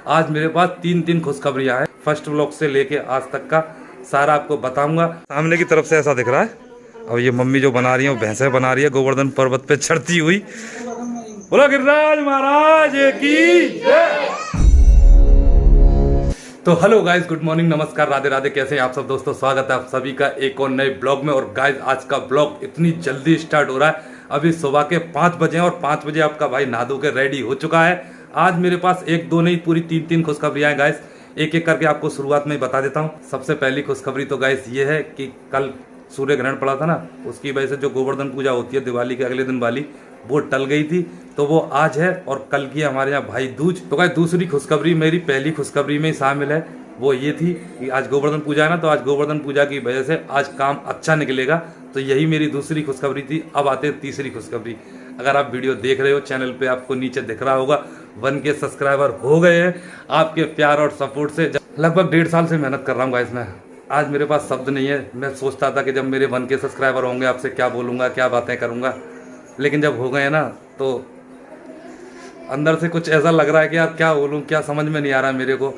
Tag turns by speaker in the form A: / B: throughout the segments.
A: आज मेरे पास तीन खुशखबरियां हैं। फर्स्ट व्लॉग से लेके आज तक का सारा आपको बताऊंगा। सामने की तरफ से ऐसा दिख रहा है। अब ये मम्मी जो बना रही है वो भैंसे बना रही है गोवर्धन पर्वत पे चढ़ती हुई। बोलो गिरिराज महाराज की जय। तो हेलो गाइस, गुड मॉर्निंग, नमस्कार, राधे राधे। कैसे हैं आप सब दोस्तों? स्वागत है आप सभी का एक और नए ब्लॉग में। और गाइस आज का ब्लॉग इतनी जल्दी स्टार्ट हो रहा है। अभी सुबह के 5 बजे हैं और 5 बजे आपका भाई नहा धो के रेडी हो चुका है। आज मेरे पास एक दो नहीं पूरी तीन खुशखबरियां हैं गाइस। एक एक करके आपको शुरुआत में ही बता देता हूँ। सबसे पहली खुशखबरी तो गाइस ये है कि कल सूर्य ग्रहण पड़ा था ना, उसकी वजह से जो गोवर्धन पूजा होती है दिवाली के अगले दिन वाली, वो टल गई थी। तो वो आज है और कल की हमारे यहाँ भाई दूज। तो गाइस दूसरी खुशखबरी मेरी पहली खुशखबरी में ही शामिल है। वो ये थी कि आज गोवर्धन पूजा है ना, तो आज गोवर्धन पूजा की वजह से आज काम अच्छा निकलेगा। तो यही मेरी दूसरी खुशखबरी थी। अब आते हैं तीसरी खुशखबरी। अगर आप वीडियो देख रहे हो, चैनल पे आपको नीचे दिख रहा होगा 1K सब्सक्राइबर हो गए हैं। आपके प्यार और सपोर्ट से लगभग 1.5 साल से मेहनत कर रहा हूँ गाइस मैं। आज मेरे पास शब्द नहीं है। मैं सोचता था कि जब मेरे 1K सब्सक्राइबर होंगे आपसे क्या बोलूँगा, क्या बातें करूँगा, लेकिन जब हो गए ना तो अंदर से कुछ ऐसा लग रहा है कि यार क्या बोलूँ, क्या समझ में नहीं आ रहा मेरे को।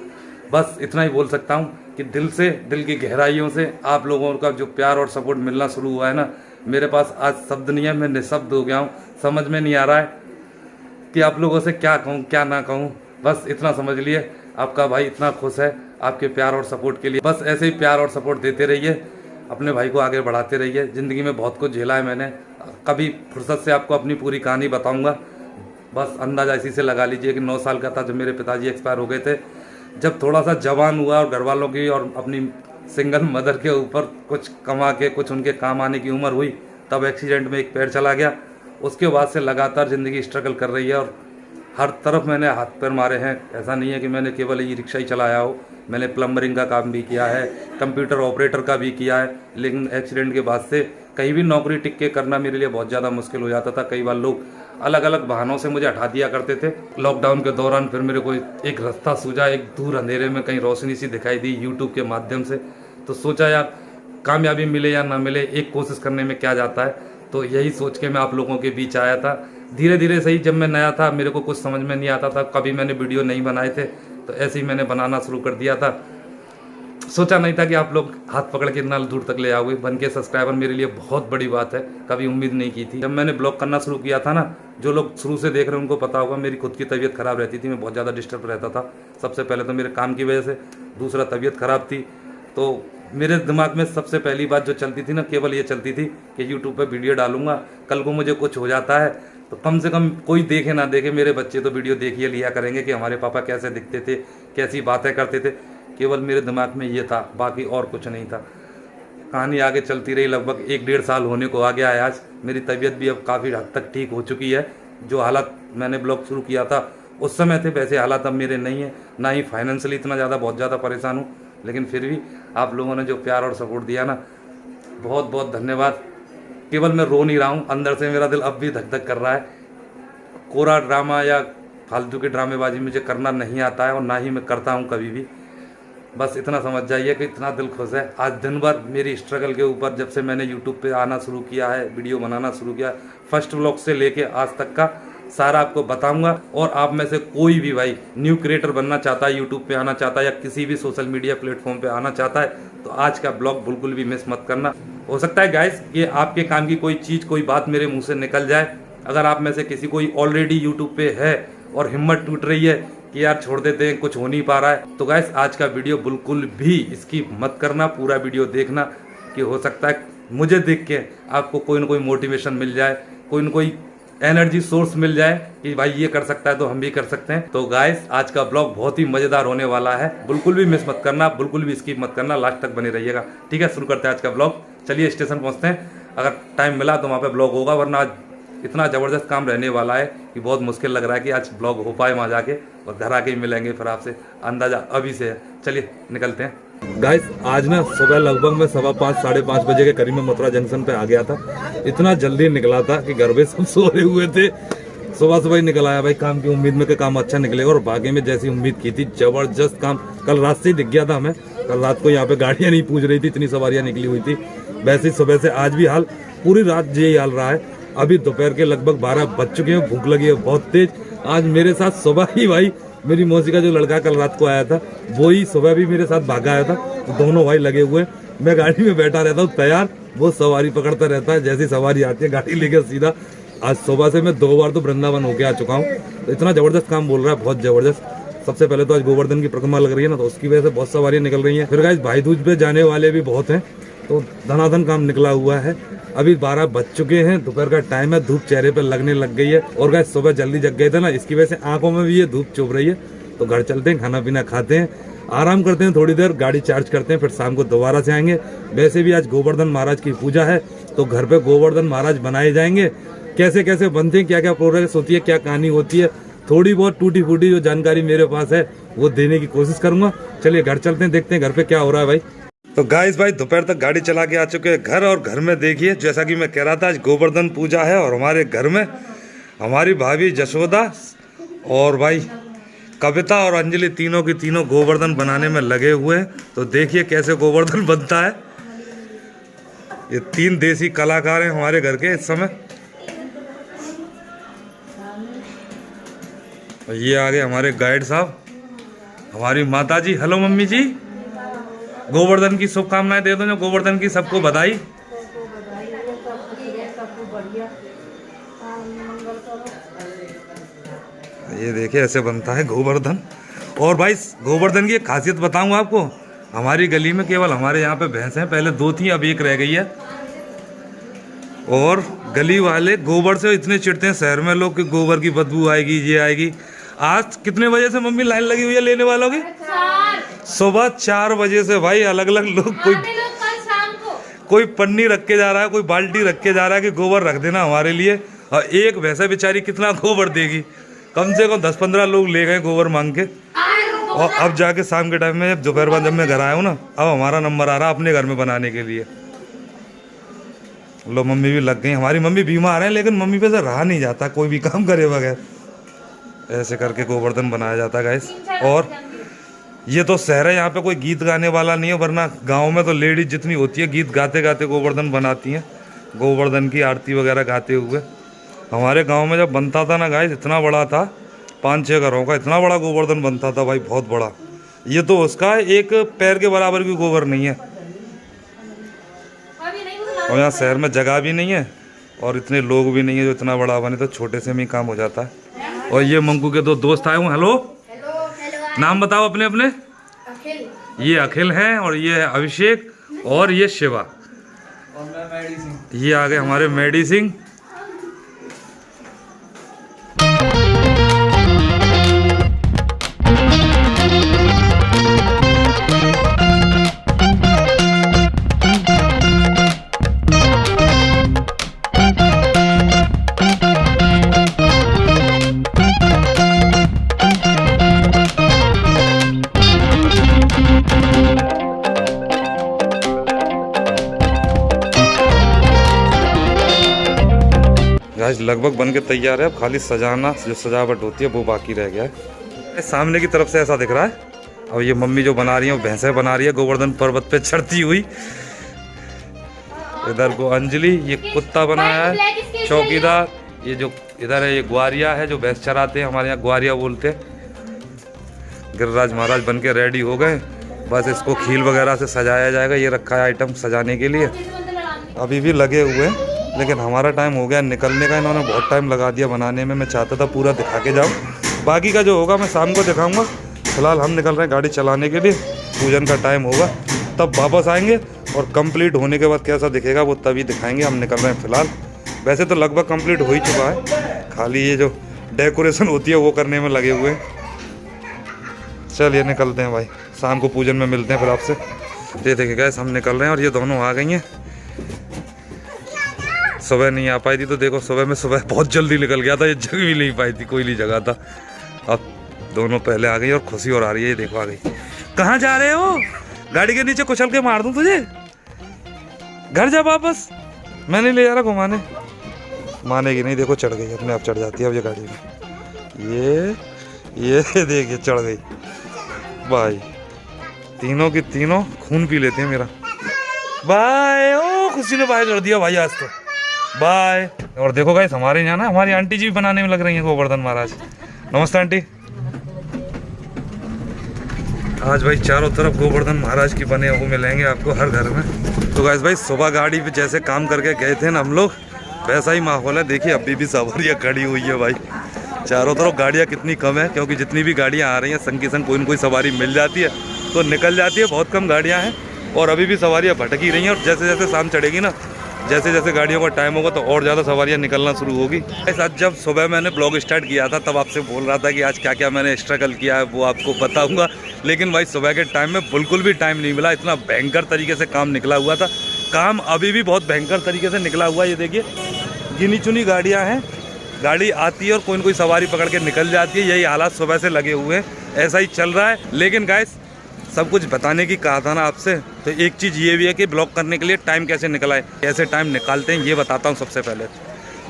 A: बस इतना ही बोल सकता हूँ कि दिल से, दिल की गहराइयों से आप लोगों का जो प्यार और सपोर्ट मिलना शुरू हुआ है ना, मेरे पास आज शब्द नहीं है। मैं निःशब्द हो गया हूँ। समझ में नहीं आ रहा है कि आप लोगों से क्या कहूँ क्या ना कहूँ। बस इतना समझ लिए, आपका भाई इतना खुश है आपके प्यार और सपोर्ट के लिए। बस ऐसे ही प्यार और सपोर्ट देते रहिए, अपने भाई को आगे बढ़ाते रहिए। ज़िंदगी में बहुत कुछ झेला है मैंने। कभी फुर्सत से आपको अपनी पूरी कहानी बताऊँगा। बस अंदाज़ा इसी से लगा लीजिए कि 9 साल का था जब मेरे पिताजी एक्सपायर हो गए थे। जब थोड़ा सा जवान हुआ और घर वालों की और अपनी सिंगल मदर के ऊपर कुछ कमा के कुछ उनके काम आने की उम्र हुई, तब एक्सीडेंट में एक पैर चला गया। उसके बाद से लगातार ज़िंदगी स्ट्रगल कर रही है और हर तरफ मैंने हाथ पैर मारे हैं। ऐसा नहीं है कि मैंने केवल ई रिक्शा ही चलाया हो। मैंने प्लम्बरिंग का काम भी किया है, कंप्यूटर ऑपरेटर का भी किया है। लेकिन एक्सीडेंट के बाद से कहीं भी नौकरी टिक के करना मेरे लिए बहुत ज़्यादा मुश्किल हो जाता था। कई बार लोग अलग अलग बहानों से मुझे हटा दिया करते थे। लॉकडाउन के दौरान फिर मेरे को एक रास्ता सूझा, एक दूर अंधेरे में कहीं रोशनी सी दिखाई दी यूट्यूब के माध्यम से। तो सोचा यार कामयाबी मिले या ना मिले, एक कोशिश करने में क्या जाता है। तो यही सोच के मैं आप लोगों के बीच आया था। धीरे धीरे सही, जब मैं नया था मेरे को कुछ समझ में नहीं आता था, कभी मैंने वीडियो नहीं बनाए थे, तो ऐसे ही मैंने बनाना शुरू कर दिया था। सोचा नहीं था कि आप लोग हाथ पकड़ के इतना दूर तक ले आओगे। 1K सब्सक्राइबर मेरे लिए बहुत बड़ी बात है, कभी उम्मीद नहीं की थी। जब मैंने ब्लॉग करना शुरू किया था ना, जो लोग शुरू से देख रहे हैं उनको पता होगा मेरी खुद की तबीयत खराब रहती थी। मैं बहुत ज़्यादा डिस्टर्ब रहता था। सबसे पहले तो मेरे काम की वजह से, दूसरा तबीयत खराब थी। तो मेरे दिमाग में सबसे पहली बात जो चलती थी ना, केवल ये चलती थी कि यूट्यूब पर वीडियो डालूंगा, कल को मुझे कुछ हो जाता है तो कम से कम कोई देखे ना देखे, मेरे बच्चे तो वीडियो देखिए लिया करेंगे कि हमारे पापा कैसे दिखते थे, कैसी बातें करते थे। केवल मेरे दिमाग में ये था, बाकी और कुछ नहीं था। कहानी आगे चलती रही। लगभग 1-1.5 साल होने को आ गया है आज। मेरी तबीयत भी अब काफ़ी हद तक ठीक हो चुकी है। जो हालात मैंने ब्लॉग शुरू किया था उस समय थे, वैसे हालात अब मेरे नहीं है। ना ही फाइनेंशियली इतना ज़्यादा बहुत ज़्यादा परेशान हूँ, लेकिन फिर भी आप लोगों ने जो प्यार और सपोर्ट दिया ना, बहुत बहुत धन्यवाद। केवल मैं रो नहीं रहा हूँ, अंदर से मेरा दिल अब भी धक धक कर रहा है। कोरा ड्रामा या फालतू की ड्रामेबाजी मुझे करना नहीं आता है और ना ही मैं करता हूँ कभी भी। बस इतना समझ जाइए कि इतना दिल खुश है। आज दिन भर मेरी स्ट्रगल के ऊपर, जब से मैंने यूट्यूब पे आना शुरू किया है, वीडियो बनाना शुरू किया, फर्स्ट व्लॉग से लेके आज तक का सारा आपको बताऊंगा। और आप में से कोई भी भाई न्यू क्रिएटर बनना चाहता है, यूट्यूब पे आना चाहता है या किसी भी सोशल मीडिया प्लेटफॉर्म पे आना चाहता है, तो आज का ब्लॉग बिल्कुल भी मिस मत करना। हो सकता है गाइस कि आपके काम की कोई चीज़, कोई बात मेरे मुँह से निकल जाए। अगर आप में से किसी कोई ऑलरेडी यूट्यूब पे है और हिम्मत टूट रही है कि यार छोड़ देते हैं, कुछ हो नहीं पा रहा है, तो गाइस आज का वीडियो बिल्कुल भी इसकी मत करना। पूरा वीडियो देखना कि हो सकता है मुझे देख के आपको कोई ना कोई मोटिवेशन मिल जाए, कोई ना कोई एनर्जी सोर्स मिल जाए कि भाई ये कर सकता है तो हम भी कर सकते हैं। तो गाइस आज का ब्लॉग बहुत ही मज़ेदार होने वाला है, बिल्कुल भी मिस मत करना, बिल्कुल भी स्किप मत करना, लास्ट तक बने रहिएगा। ठीक है, शुरू करते हैं आज का ब्लॉग। चलिए स्टेशन पहुँचते हैं। अगर टाइम मिला तो वहाँ पर ब्लॉग होगा, वरना आज इतना ज़बरदस्त काम रहने वाला है कि बहुत मुश्किल लग रहा है कि आज ब्लॉग हो पाए वहाँ जाके, और घर आके ही मिलेंगे फिर आपसे, अंदाज़ा अभी से है। चलिए निकलते हैं। गाइस आज ना सुबह लगभग मैं 5:15 साढ़े 5 बजे के करीब में मथुरा जंक्शन पे आ गया था। इतना जल्दी निकला था कि घर पे सब सो रहे हुए थे। सुबह सुबह ही निकल आया भाई, काम की उम्मीद में कि काम अच्छा निकलेगा, और भाग्य में जैसी उम्मीद की थी जबरदस्त काम कल रात से ही दिख गया था हमें। कल रात को यहाँ पे गाड़ियाँ नहीं पूछ रही थी, इतनी सवारियाँ निकली हुई थी। वैसे ही सुबह से आज भी हाल, पूरी रात यही हाल रहा है। अभी दोपहर के लगभग 12 बज चुके हैं, भूख लगी है बहुत तेज। आज मेरे साथ सुबह ही भाई मेरी मौसी का जो लड़का कल रात को आया था वही सुबह भी मेरे साथ भागा आया था। तो दोनों भाई लगे हुए हैं। मैं गाड़ी में बैठा रहता हूँ तैयार, वो सवारी पकड़ता रहता है। जैसी सवारी आती है गाड़ी लेकर सीधा। आज सुबह से मैं 2 बार तो वृंदावन होके आ चुका हूँ। तो इतना जबरदस्त काम बोल रहा है, बहुत जबरदस्त। सबसे पहले तो आज गोवर्धन की परिक्रमा लग रही है ना, तो उसकी वजह से बहुत सवारियां निकल रही हैं। फिर गाइस भाई दूज पे जाने वाले भी बहुत हैं, तो धनाधन काम निकला हुआ है। अभी 12 बज चुके हैं, दोपहर का टाइम है, धूप चेहरे पे लगने लग गई है। और गाइस सुबह जल्दी जग गए थे ना, इसकी वजह से आंखों में भी ये धूप चुभ रही है। तो घर चलते हैं, खाना पीना खाते हैं, आराम करते हैं थोड़ी देर, गाड़ी चार्ज करते हैं, फिर शाम को दोबारा से आएंगे। वैसे भी आज गोवर्धन महाराज की पूजा है, तो घर पे गोवर्धन महाराज बनाए जाएंगे। कैसे कैसे बनते हैं, क्या क्या प्रोग्रेस होती है, क्या कहानी होती है, थोड़ी बहुत टूटी फूटी जो जानकारी मेरे पास है वो देने की कोशिश करूंगा। चलिए घर चलते हैं, देखते हैं घर पे क्या हो रहा है भाई। तो गाइस भाई दोपहर तक गाड़ी चला के आ चुके हैं घर, और घर में देखिए जैसा कि मैं कह रहा था आज गोवर्धन पूजा है, और हमारे घर में हमारी भाभी जशोदा और भाई कविता और अंजलि तीनों की तीनों गोवर्धन बनाने में लगे हुए हैं। तो देखिए कैसे गोवर्धन बनता है। ये 3 देसी कलाकार हैं हमारे घर के इस समय। ये आगे हमारे गाइड साहब, हमारी माता जी। हेलो मम्मी जी, गोवर्धन की शुभकामनाएं दे दो, जो गोवर्धन की सबको बधाई। ये देखिए ऐसे बनता है गोवर्धन। और भाई गोवर्धन की एक खासियत बताऊं आपको, हमारी गली में केवल हमारे यहाँ पे भैंस हैं, पहले 2 थी अब 1 रह गई है। और गली वाले गोबर से इतने चिढ़ते हैं शहर में लोग कि गोबर की बदबू आएगी, ये आएगी। आज कितने बजे से मम्मी लाइन लगी हुई है लेने वालों की? सुबह 4 बजे से भाई अलग अलग लोग, कोई पन्नी रख के जा रहा है, कोई बाल्टी रख के जा रहा है कि गोबर रख देना हमारे लिए। और एक भैंसा बेचारी कितना गोबर देगी, कम से कम 10-15 लोग ले गए गोबर मांग के। और अब जाके शाम के टाइम में दोपहर बाद जब मैं घर आया हूँ ना, अब हमारा नंबर आ रहा अपने घर में बनाने के लिए। लो मम्मी भी लग गई, हमारी मम्मी बीमार है लेकिन मम्मी पे से रहा नहीं जाता कोई भी काम करे बगैर। ऐसे करके गोवर्धन बनाया जाता है गाइस। और ये तो शहर है, यहाँ पे कोई गीत गाने वाला नहीं है, वरना गांव में तो लेडीज जितनी होती है गीत गाते गाते गोवर्धन बनाती हैं, गोवर्धन की आरती वगैरह गाते हुए। हमारे गांव में जब बनता था ना गाइस, इतना बड़ा था, 5-6 घरों का इतना बड़ा गोवर्धन बनता था भाई, बहुत बड़ा। ये तो उसका एक पैर के बराबर भी गोबर नहीं है। और यहाँ शहर में जगह भी नहीं है और इतने लोग भी नहीं है जो इतना बड़ा बने, तो छोटे से में काम हो जाता है। और ये मंकू के 2 दोस्त आए हुए। हेलो, नाम बताओ अपने अपने। अखिल। ये अखिल हैं, और ये है अभिषेक, और ये शिवा, और मैं मेडी सिंह। ये आ गए हमारे मेडी सिंह। गाइस लगभग बन के तैयार है, अब खाली सजाना, जो सजावट होती है वो बाकी रह गया है। सामने की तरफ से ऐसा दिख रहा है। और ये मम्मी जो बना रही है वो भैंसें बना रही है गोवर्धन पर्वत पे चढ़ती हुई। इधर को अंजलि, ये कुत्ता बनाया है चौकीदार। ये जो इधर है ये ग्वारिया है जो भैंस चराते हैं, हमारे यहाँ ग्वारिया बोलते हैं। गिरिराज महाराज बन के रेडी हो गए, बस इसको खील वगैरह से सजाया जाएगा। ये रखा है आइटम सजाने के लिए, अभी भी लगे हुए हैं, लेकिन हमारा टाइम हो गया निकलने का। इन्होंने बहुत टाइम लगा दिया बनाने में, मैं चाहता था पूरा दिखा के जाऊँ, बाकी का जो होगा मैं शाम को दिखाऊंगा। फिलहाल हम निकल रहे हैं गाड़ी चलाने के लिए, पूजन का टाइम होगा तब वापस आएंगे, और कंप्लीट होने के बाद कैसा दिखेगा वो तभी दिखाएंगे। हम निकल रहे हैं फिलहाल, वैसे तो लगभग कंप्लीट हो ही चुका है, खाली ये जो डेकोरेशन होती है वो करने में लगे हुए हैं। चलिए निकलते हैं भाई, शाम को पूजन में मिलते हैं फिर आपसे। ये देखिए गैस हम निकल रहे हैं, और ये दोनों आ गई हैं। सुबह नहीं आ पाई थी, तो देखो सुबह बहुत जल्दी निकल गया था, ये जग भी नहीं पाई थी, कोई नहीं जगह था। अब दोनों पहले आ गई और खुशी और आ रही है, ये देखो आ गई। कहाँ जा रहे हो? गाड़ी के नीचे कुचल के मार दूं तुझे, घर जा वापस, मैं नहीं ले जा रहा घुमाने। मानेगी नहीं, देखो चढ़ गई, अपने आप चढ़ जाती है अब ये गाड़ी में। ये देखिए चढ़ गई भाई, तीनों की तीनों खून पी लेते हैं मेरा। बाय। ओ खुशी ने बाय कर दिया भाई आज तो, बाय। और देखो गाइस हमारे यहाँ ना हमारी आंटी जी भी बनाने में लग रही हैं गोवर्धन महाराज। नमस्ते आंटी। आज भाई चारों तरफ गोवर्धन महाराज की बने वो मिलेंगे आपको हर घर में। तो गाइस भाई सुबह गाड़ी पे जैसे काम करके गए थे ना हम लोग, वैसा ही माहौल है। देखिए अभी भी सवारियाँ खड़ी हुई है भाई, चारों तरफ गाड़ियाँ कितनी कम है, क्योंकि जितनी भी गाड़ियाँ आ रही हैं संग की संग कोई न कोई सवारी मिल जाती है तो निकल जाती है। बहुत कम गाड़ियाँ हैं और अभी भी सवारियाँ भटक ही रही हैं। और जैसे जैसे शाम चढ़ेगी ना, जैसे जैसे गाड़ियों का टाइम होगा तो और ज़्यादा सवारियाँ निकलना शुरू होगी। आज जब सुबह मैंने ब्लॉग स्टार्ट किया था तब आपसे बोल रहा था कि आज क्या क्या मैंने स्ट्रगल किया है वो आपको बताऊंगा, लेकिन भाई सुबह के टाइम में बिल्कुल भी टाइम नहीं मिला। इतना भयंकर तरीके से काम निकला हुआ था, काम अभी भी बहुत भयंकर तरीके से निकला हुआ है। ये देखिए गिनी चुनी गाड़ियाँ हैं, गाड़ी आती है और कोई न कोई सवारी पकड़ के निकल जाती है। यही हालात सुबह से लगे हुए हैं, ऐसा ही चल रहा है। लेकिन गाइस सब कुछ बताने की कहा था ना आपसे, तो एक चीज़ ये भी है कि ब्लॉग करने के लिए टाइम कैसे निकला है, कैसे टाइम निकालते हैं ये बताता हूँ। सबसे पहले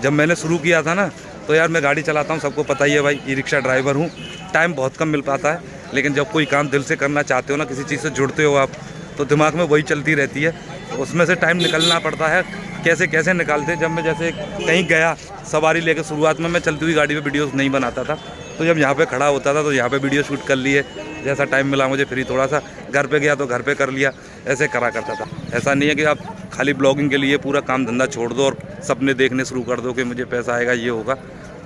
A: जब मैंने शुरू किया था ना तो यार मैं गाड़ी चलाता हूँ, सबको पता ही है भाई, ई रिक्शा ड्राइवर हूँ, टाइम बहुत कम मिल पाता है। लेकिन जब कोई काम दिल से करना चाहते हो ना, किसी चीज़ से जुड़ते हो आप, तो दिमाग में वही चलती रहती है, तो उसमें से टाइम निकलना पड़ता है। कैसे कैसे निकालते हैं, जब मैं जैसे कहीं गया सवारी लेकर, शुरुआत में मैं चलती हुई गाड़ी में वीडियोस नहीं बनाता था, तो जब यहाँ पे खड़ा होता था तो यहाँ पे वीडियो शूट कर लिए, जैसा टाइम मिला मुझे फ्री थोड़ा सा, घर पे गया तो घर पे कर लिया, ऐसे करा करता था। ऐसा नहीं है कि आप खाली ब्लॉगिंग के लिए पूरा काम धंधा छोड़ दो और सपने देखने शुरू कर दो कि मुझे पैसा आएगा ये होगा,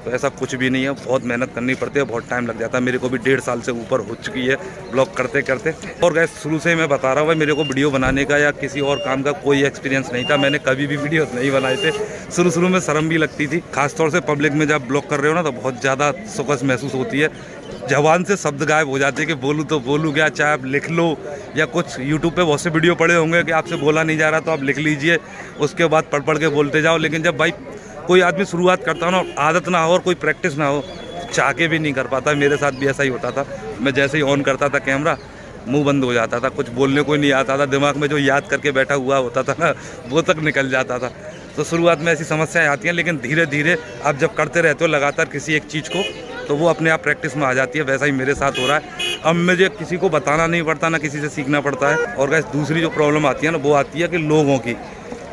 A: तो ऐसा कुछ भी नहीं है। बहुत मेहनत करनी पड़ती है, बहुत टाइम लग जाता है। मेरे को भी 1.5 साल से ऊपर हो चुकी है ब्लॉग करते करते। और गैस शुरू से मैं बता रहा हूँ भाई, मेरे को वीडियो बनाने का या किसी और काम का कोई एक्सपीरियंस नहीं था, मैंने कभी भी वीडियो नहीं बनाए थे। शुरू में शर्म भी लगती थी, खासतौर से पब्लिक में जब ब्लॉग कर रहे हो ना तो बहुत ज़्यादा सुकस महसूस होती है। जबान से शब्द गायब हो जाते हैं कि बोलूँ तो बोलूँ क्या, चाहे आप लिख लो या कुछ यूट्यूब पे बहुत से वीडियो पड़े होंगे कि आपसे बोला नहीं जा रहा तो आप लिख लीजिए, उसके बाद पढ़ के बोलते जाओ। लेकिन जब भाई कोई आदमी शुरुआत करता हो ना, आदत ना हो और कोई प्रैक्टिस ना हो, चाह के भी नहीं कर पाता। मेरे साथ भी ऐसा ही होता था, मैं जैसे ही ऑन करता था कैमरा मुंह बंद हो जाता था, कुछ बोलने को नहीं आता था, दिमाग में जो याद करके बैठा हुआ होता था ना वो तक निकल जाता था। तो शुरुआत में ऐसी समस्याएं आती हैं, लेकिन धीरे धीरे आप जब करते रहते हो लगातार किसी एक चीज़ को, तो वो अपने आप प्रैक्टिस में आ जाती है। वैसा ही मेरे साथ हो रहा है, अब मुझे किसी को बताना नहीं पड़ता, ना किसी से सीखना पड़ता है। और गाइस दूसरी जो प्रॉब्लम आती है ना वो आती है कि लोगों की,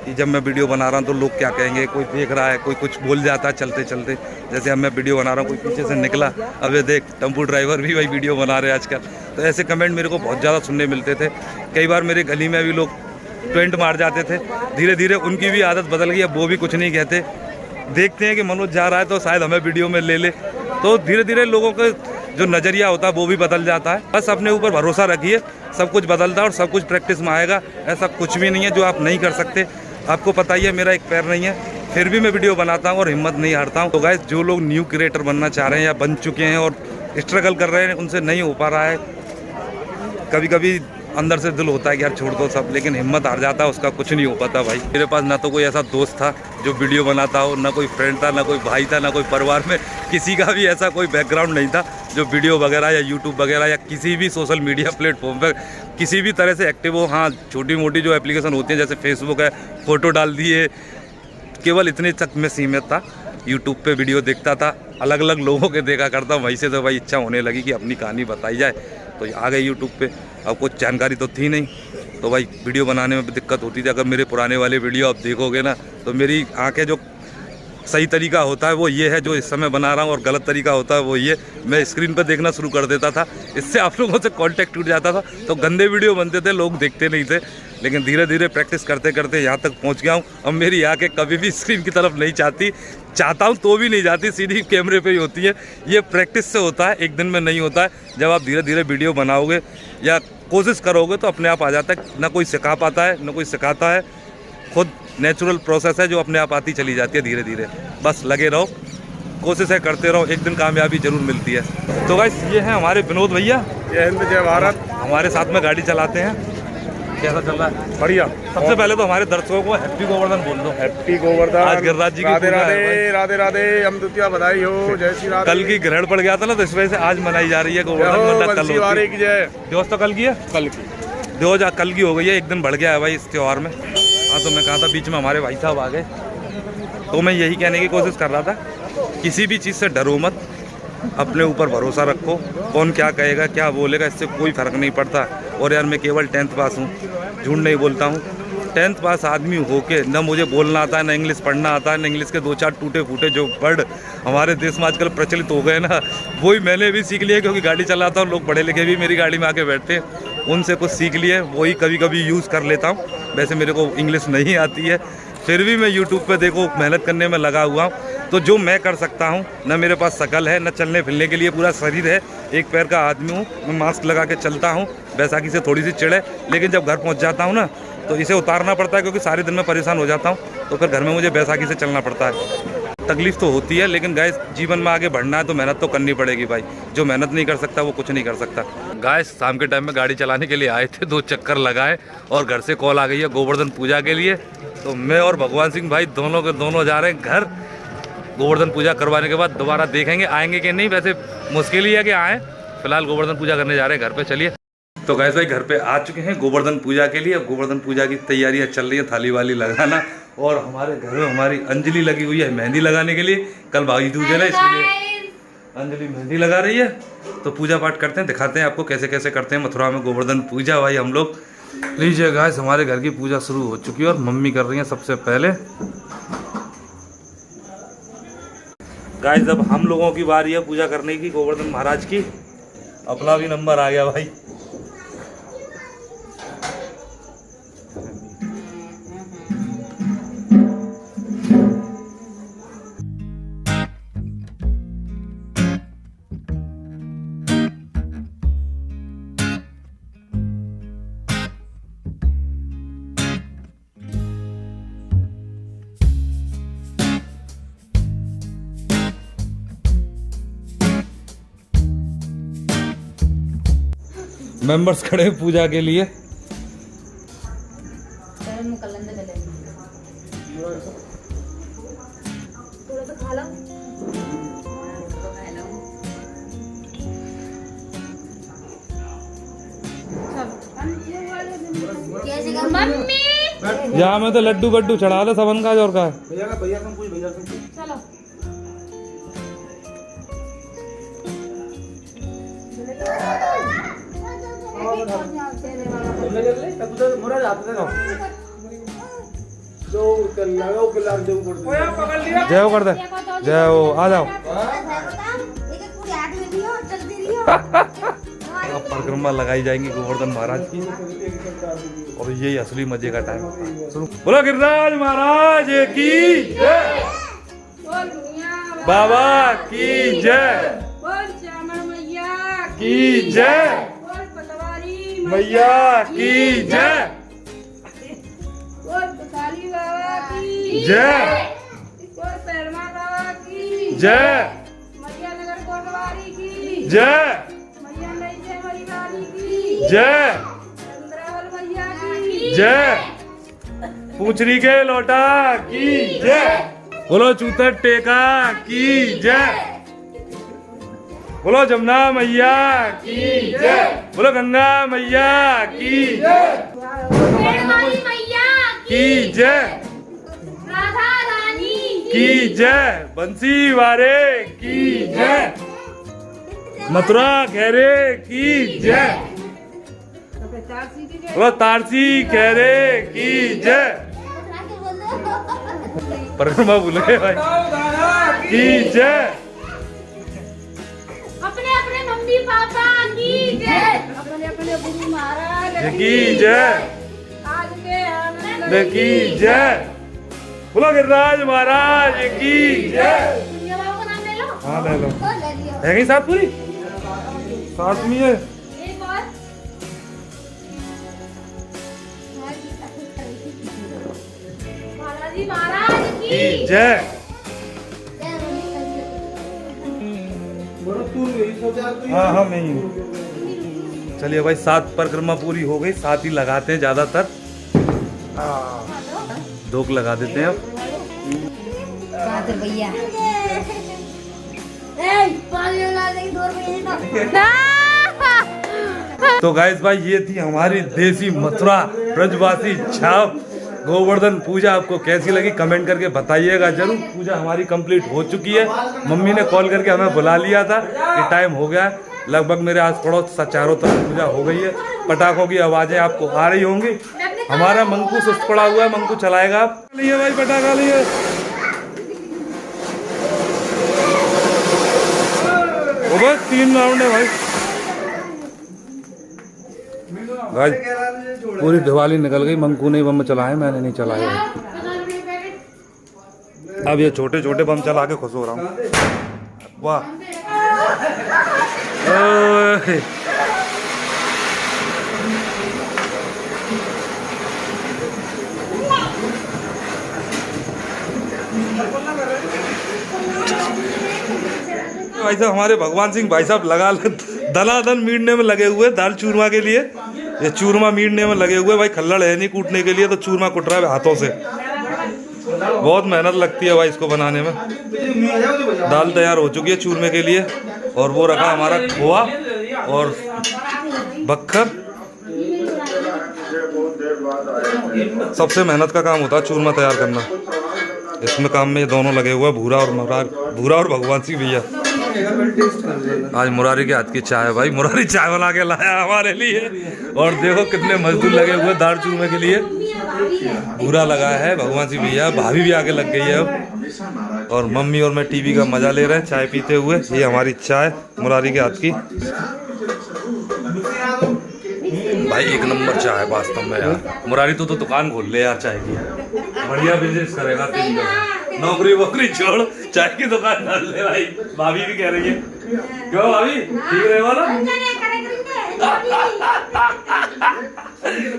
A: कि जब मैं वीडियो बना रहा हूँ तो लोग क्या कहेंगे, कोई देख रहा है, कोई कुछ बोल जाता है चलते चलते। जैसे अब मैं वीडियो बना रहा हूँ, कोई पीछे से निकला, अबे देख टेम्पो ड्राइवर भी भाई वीडियो बना रहे हैं आजकल। तो ऐसे कमेंट मेरे को बहुत ज़्यादा सुनने मिलते थे। कई बार मेरे गली में भी लोग ट्वेंट मार जाते थे। धीरे धीरे उनकी भी आदत बदल गई, अब वो भी कुछ नहीं कहते, देखते हैं कि मनोज जा रहा है तो शायद हमें वीडियो में ले ले। तो धीरे धीरे लोगों का जो नज़रिया होता है वो भी बदल जाता है। बस अपने ऊपर भरोसा रखिए, सब कुछ बदलता है और सब कुछ प्रैक्टिस में आएगा। ऐसा कुछ भी नहीं है जो आप नहीं कर सकते। आपको पता ही है मेरा एक पैर नहीं है, फिर भी मैं वीडियो बनाता हूँ और हिम्मत नहीं हारता हूँ। तो गाइस जो लोग न्यू क्रिएटर बनना चाह रहे हैं या बन चुके हैं और स्ट्रगल कर रहे हैं, उनसे नहीं हो पा रहा है, कभी कभी अंदर से दिल होता है कि यार छोड़ दो सब, लेकिन हिम्मत हार जाता है, उसका कुछ नहीं हो पाता भाई। मेरे पास ना तो कोई ऐसा दोस्त था जो वीडियो बनाता हो, ना कोई फ्रेंड था, ना कोई भाई था, ना कोई परिवार में किसी का भी ऐसा कोई बैकग्राउंड नहीं था जो वीडियो वगैरह या यूट्यूब वगैरह या किसी भी सोशल मीडिया प्लेटफॉर्म पर किसी भी तरह से एक्टिव हो। हाँ, छोटी मोटी जो एप्लीकेशन होती हैं जैसे फेसबुक है, फ़ोटो डाल दिए, केवल इतने तक में सीमित था। यूट्यूब पे वीडियो देखता था, अलग अलग लोगों के देखा करता, वहीं से तो भाई इच्छा होने लगी कि अपनी कहानी बताई जाए, तो आ गए यूट्यूब पे। अब कुछ जानकारी तो थी नहीं, तो भाई वीडियो बनाने में भी दिक्कत होती थी। अगर मेरे पुराने वाले वीडियो आप देखोगे ना तो मेरी आंखें जो सही तरीका होता है वो ये है जो इस समय बना रहा हूँ, और गलत तरीका होता है वो ये, मैं स्क्रीन पर देखना शुरू कर देता था, इससे आप लोगों से कांटेक्ट टूट जाता था। तो गंदे वीडियो बनते थे, लोग देखते नहीं थे। लेकिन धीरे धीरे प्रैक्टिस करते करते यहाँ तक पहुँच गया हूँ। अब मेरी आंखें कभी भी स्क्रीन की तरफ नहीं चाहती, चाहता हूँ तो भी नहीं जाती, सीधी कैमरे पे ही होती है। ये प्रैक्टिस से होता है, एक दिन में नहीं होता है। जब आप धीरे धीरे वीडियो बनाओगे या कोशिश करोगे तो अपने आप आ जाता है। ना कोई सिखा पाता है, ना कोई सिखाता है, खुद नेचुरल प्रोसेस है जो अपने आप आती चली जाती है धीरे धीरे। बस लगे रहो, कोशिशें करते रहो, एक दिन कामयाबी जरूर मिलती है। तो गाइस ये हैं हमारे विनोद भैया,
B: जय हिंद जय भारत,
A: हमारे साथ में गाड़ी चलाते हैं। कैसा चल रहा है?
B: बढ़िया।
A: सबसे पहले तो हमारे दर्शकों को हैप्पी गोवर्धन बोल दो।
B: हैप्पी गोवर्धन।
A: आज गिरिराज जी की
B: राधे
A: पूजा है
B: राधे
A: भाई।
B: राधे राधे, हम द्वितीया बधाई हो, जय श्री राधे।
A: कल की ग्रहण पड़ गया था ना, तो इस वजह से आज मनाई जा रही है गोवर्धन, वरना कल होती।
B: की जय।
A: दिवस तो कल की है,
B: कल की
A: दिवस कल की हो गई है, एक दिन बढ़ गया है भाई इस त्यौहार में। हाँ, तो मैं कहा था बीच में हमारे भाई साहब आ गए, तो मैं यही कहने की कोशिश कर रहा था, किसी भी चीज़ से डरो मत, अपने ऊपर भरोसा रखो। कौन क्या कहेगा क्या बोलेगा इससे कोई फ़र्क नहीं पड़ता। और यार मैं केवल 10th पास हूँ, झूठ नहीं बोलता हूँ। 10th पास आदमी होके न मुझे बोलना आता है, न इंग्लिश पढ़ना आता है, न इंग्लिश के 2-4 टूटे फूटे जो वर्ड हमारे देश में आजकल प्रचलित हो गए ना, वही मैंने भी सीख लिया। क्योंकि गाड़ी चलाता हूँ, लोग पढ़े लिखे भी मेरी गाड़ी में आके बैठते हैं, उनसे कुछ सीख लिए, वही कभी कभी यूज़ कर लेता हूँ। वैसे मेरे को इंग्लिश नहीं आती है, फिर भी मैं यूट्यूब पे देखो मेहनत करने में लगा हुआ हूँ। तो जो मैं कर सकता हूँ, न मेरे पास शकल है, न चलने फिरने के लिए पूरा शरीर है, एक पैर का आदमी हूँ, मैं मास्क लगा के चलता हूँ। बैसाखी से थोड़ी सी चिढ़ है, लेकिन जब घर पहुँच जाता हूँ ना तो इसे उतारना पड़ता है, क्योंकि सारे दिन में परेशान हो जाता हूँ, तो फिर घर में मुझे बैसाखी से चलना पड़ता है। तकलीफ़ तो होती है, लेकिन गाइस जीवन में आगे बढ़ना है तो मेहनत तो करनी पड़ेगी भाई। जो मेहनत नहीं कर सकता वो कुछ नहीं कर सकता। गाइस शाम के टाइम में गाड़ी चलाने के लिए आए थे, 2 चक्कर लगाए और घर से कॉल आ गई है गोवर्धन पूजा के लिए। तो मैं और भगवान सिंह भाई दोनों के दोनों जा रहे हैं घर। गोवर्धन पूजा करवाने के बाद दोबारा देखेंगे आएंगे कि नहीं, वैसे मुश्किल ही है कि आएँ। फिलहाल गोवर्धन पूजा करने जा रहे हैं घर पे। चलिए तो गाइस भाई घर पे आ चुके हैं गोवर्धन पूजा के लिए। गोवर्धन पूजा की तैयारियां चल रही है, थाली वाली लगाना, और हमारे घर में हमारी अंजलि लगी हुई है मेहंदी लगाने के लिए। कल भाई दूज है ना, इसलिए अंजलि मेहंदी लगा रही है। तो पूजा पाठ करते हैं, दिखाते हैं आपको कैसे कैसे करते हैं मथुरा में गोवर्धन पूजा भाई हम लोग। लीजिए गाइस हमारे घर की पूजा शुरू हो चुकी है और मम्मी कर रही है सबसे पहले। गाइस अब हम लोगों की बारी है पूजा करने की गोवर्धन महाराज की। अपना भी नंबर आ गया भाई। मेंबर्स खड़े हैं पूजा के लिए। यहाँ में तो लड्डू बड्डू चढ़ा लो सबन का जोर का।
B: भैया तुम पूछ, भैया तुम
C: चलो
A: जय हो कर दे, जय हो आ जाओ। अब परिक्रमा लगाई जाएंगी गोवर्धन महाराज की, और यही असली मजे का टाइम। बोलो गिरिराज महाराज की जय, बाबा की जय, की जय, मैया की जय, जय जय जय जय जय, पूछरी के लोटा की जय, बोलो चूतर टेका की जय, बोलो जमुना मैया की जय, बोलो गंगा मैया की जय, की जय,
C: राधा रानी
A: की जय, बंसी वारे की जय, मथुरा खैरे की जय, बोलो तारसी खैरे की जय, परिक्रमा भूल गए भाई, की जय,
C: अपने अपने मम्मी पापा की जय, अपने अपने गुरु महाराज
A: की जय,
C: आज के आनंद
A: की जय, बोलो गिरिराज महाराज की जय।
C: दुनिया बाबू का नाम ले लो।
A: हाँ ले लो,
C: ले लिया।
A: है कहीं साथ पूरी साथ में है।
C: एक और महाराज जी महाराज की
A: जय। हाँ हाँ मैं ही हूँ। चलिए भाई 7 परिक्रमा पूरी हो गई, 7 ही लगाते हैं ज्यादातर, 2 लगा देते हैं अब।
C: भैया
A: तो गाइस भाई ये थी हमारी देसी मथुरा ब्रजवासी छाप गोवर्धन पूजा। आपको कैसी लगी कमेंट करके बताइएगा जरूर। पूजा हमारी कंप्लीट हो चुकी है। मम्मी ने कॉल करके हमें बुला लिया था कि टाइम हो गया। लगभग मेरे आस पड़ोस चारों तरफ पूजा हो गई है। पटाखों की आवाजें आपको आ रही होंगी। हमारा मंकू सुस्त पड़ा हुआ है, मंकू चलाएगा। आप लिए भाई पटाखा लिए। वो बस 3 राउंड है भाई। भाई पूरी दिवाली निकल गई, मंकू ने बम चलाए, मैंने नहीं चलाया। अब ये छोटे छोटे बम चला के खुश हो रहा हूँ। वाह भाई साहब, हमारे भगवान सिंह भाई साहब लगा दलादल मीटने में लगे हुए दाल चूरमा के लिए। ये चूरमा मीटने में लगे हुए भाई, खल्लड़ है नहीं कूटने के लिए, तो चूरमा कुट रहा है हाथों से। बहुत मेहनत लगती है भाई इसको बनाने में। दाल तैयार हो चुकी है चूरमे के लिए, और वो रखा हमारा खोआ और बक्खर। सबसे मेहनत का काम होता है चूरमा तैयार करना। इसमें काम में ये दोनों लगे हुए, भूरा और भगवान सिंह भैया। आज मुरारी के हाथ की चाय भाई, मुरारी चाय बना के लाया हमारे लिए। और देखो कितने मजदूर लगे हुए दाल चूरमे के लिए। भूरा लगा है भगवान सिंह भैया, भाभी भी आगे लग गई है अब। और मम्मी और मैं टीवी का मजा ले रहे हैं चाय पीते हुए। ये हमारी चाय मुरारी के हाथ की भाई, एक नंबर चाय है वास्तव में यार। मुरारी तो दुकान खोल ले यार चाय की, बढ़िया बिजनेस करेगा। 3 दिन नौकरी वोकरी छोड़ चाय की दुकान डाल ले भाई। भाभी भी कह रही है, क्यों भाभी ठीक रहेगा ना?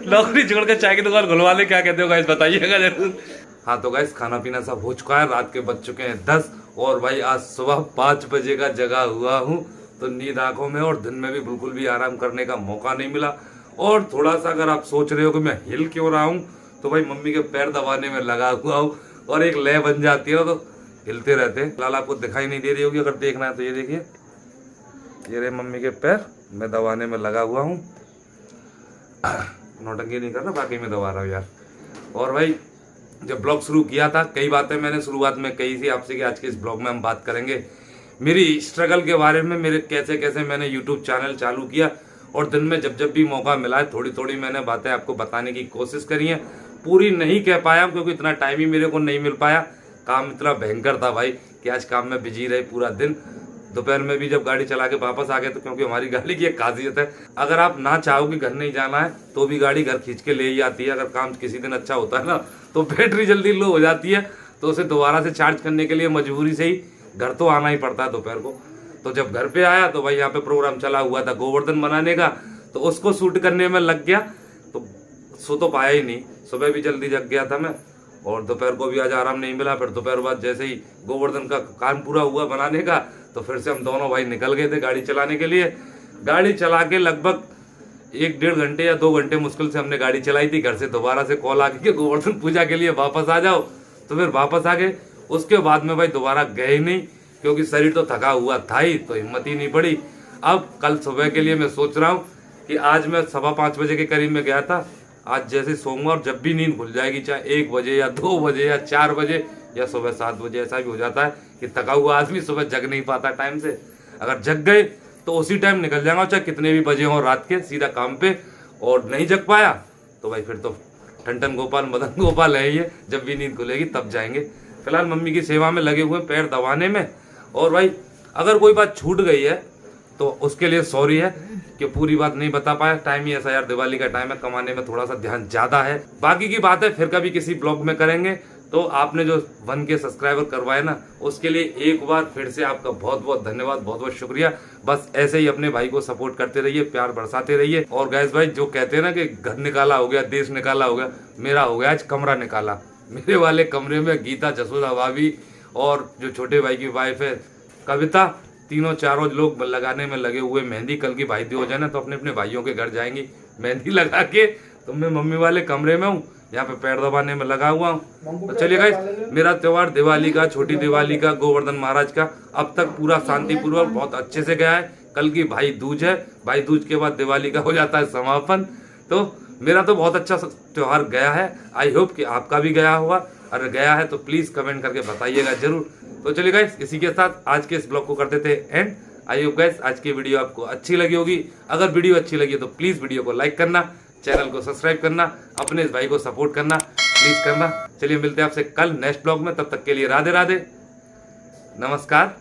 A: नौकरी छोड़ कर चाय की दुकान खुलवा ले, क्या कहते हो गाइस बताइएगा जरूर। हाँ तो गाइस खाना पीना सब हो चुका है, रात के बज चुके हैं 10 और भाई आज सुबह 5 बजे का जगा हुआ हूँ। तो नींद आंखों में, और दिन में भी बिल्कुल भी आराम करने का मौका नहीं मिला। और थोड़ा सा अगर आप सोच रहे हो कि मैं हिल क्यों रहा हूँ, तो भाई मम्मी के पैर दबाने में लगा हुआ हूँ, और एक लय बन जाती है ना तो हिलते रहते हैं। फिलहाल आपको दिखाई नहीं दे रही होगी, अगर देखना है तो ये देखिए, ये रहे मम्मी के पैर, मैं दबाने में लगा हुआ हूँ। नौटंकी नहीं कर रहा, बाकी मैं दबा रहा हूँ यार। और भाई जब ब्लॉग शुरू किया था, कई बातें मैंने शुरुआत में कही थी आपसे कि आज के इस ब्लॉग में हम बात करेंगे मेरी स्ट्रगल के बारे में, मेरे कैसे कैसे मैंने यूट्यूब चैनल चालू किया। और दिन में जब भी मौका मिला है थोड़ी थोड़ी मैंने बातें आपको बताने की कोशिश करी है। पूरी नहीं कह पाया क्योंकि इतना टाइम ही मेरे को नहीं मिल पाया, काम इतना भयंकर था भाई कि आज काम में बिजी रहे पूरा दिन। दोपहर में भी जब गाड़ी चला के वापस आ गए, तो क्योंकि हमारी गाड़ी की एक खासियत है, अगर आप ना चाहो कि घर नहीं जाना है तो भी गाड़ी घर खींच के ले ही आती है। अगर काम किसी दिन अच्छा होता है ना, तो बैटरी जल्दी लो हो जाती है, तो उसे दोबारा से चार्ज करने के लिए मजबूरी से ही घर तो आना ही पड़ता है दोपहर को। तो जब घर पे आया तो भाई यहाँ पे प्रोग्राम चला हुआ था गोवर्धन बनाने का, तो उसको शूट करने में लग गया, तो सो तो पाया ही नहीं। सुबह भी जल्दी जग गया था मैं, और दोपहर को भी आज आराम नहीं मिला। फिर दोपहर बाद जैसे ही गोवर्धन का काम पूरा हुआ बनाने का, तो फिर से हम दोनों भाई निकल गए थे गाड़ी चलाने के लिए। गाड़ी चला के लगभग 1-1.5 घंटे या 2 घंटे मुश्किल से हमने गाड़ी चलाई थी। घर से दोबारा से कॉल आ गई कि गोवर्धन पूजा के लिए वापस आ जाओ, तो फिर वापस आ गए। उसके बाद में भाई दोबारा गए ही नहीं, क्योंकि शरीर तो थका हुआ था ही, तो हिम्मत ही नहीं पड़ी। अब कल सुबह के लिए मैं सोच रहा हूँ कि आज मैं 5:15 बजे के करीब में गया था, आज जैसे सोऊंगा और जब भी नींद खुल जाएगी, चाहे 1 बजे या 2 बजे या 4 बजे या सुबह 7 बजे, ऐसा भी हो जाता है कि थका हुआ आदमी सुबह जग नहीं पाता टाइम से। अगर जग गए तो उसी टाइम निकल जाएगा, चाहे कितने भी बजे हों रात के, सीधा काम पे। और नहीं जग पाया तो भाई फिर तो ठंडन गोपाल मदन गोपाल है ये, जब भी नींद खुलेगी तब जाएंगे। फिलहाल मम्मी की सेवा में लगे हुए पैर दबाने में। और भाई अगर कोई बात छूट गई है तो उसके लिए सॉरी है कि पूरी बात नहीं बता पाया। टाइम ही ऐसा यार, दिवाली का टाइम है, कमाने में थोड़ा सा ध्यान ज्यादा है। बाकी की बात है फिर कभी किसी ब्लॉग में करेंगे। तो आपने जो 1K सब्सक्राइबर करवाए ना, उसके लिए एक बार फिर से आपका बहुत बहुत धन्यवाद, बहुत बहुत शुक्रिया। बस ऐसे ही अपने भाई को सपोर्ट करते रहिए, प्यार बरसाते रहिए। और गैस भाई जो कहते हैं ना कि घर निकाला हो गया, देश निकाला हो गया, मेरा हो गया आज कमरा निकाला। मेरे वाले कमरे में गीता, जसोदा भाभी और जो छोटे भाई की वाइफ है कविता, तीनों चारों लोग लगाने में लगे हुए मेहंदी। कल की भाई हो जाए ना तो अपने अपने भाइयों के घर जाएंगी मेहंदी लगा के। तो मैं मम्मी वाले कमरे में हूँ, यहाँ पे पैर दबाने में लगा हुआ हूँ। तो चलिए गाइस, मेरा त्योहार दिवाली का, छोटी दिवाली का, गोवर्धन महाराज का अब तक पूरा शांतिपूर्वक बहुत अच्छे से गया है। कल की भाई दूज है, भाई दूज के बाद दिवाली का हो जाता है समापन। तो मेरा तो बहुत अच्छा त्योहार गया है। आई होप कि आपका भी गया होगा, अगर गया है तो प्लीज कमेंट करके बताइएगा जरूर। तो चलिए गाइस, इसी के साथ आज के इस ब्लॉग को करते थे एंड। आई होप गाइस आज की वीडियो आपको अच्छी लगी होगी। अगर वीडियो अच्छी लगी तो प्लीज वीडियो को लाइक करना, चैनल को सब्सक्राइब करना, अपने इस भाई को सपोर्ट करना, प्लीज करना। चलिए मिलते हैं आपसे कल नेक्स्ट ब्लॉग में, तब तक के लिए राधे राधे, नमस्कार।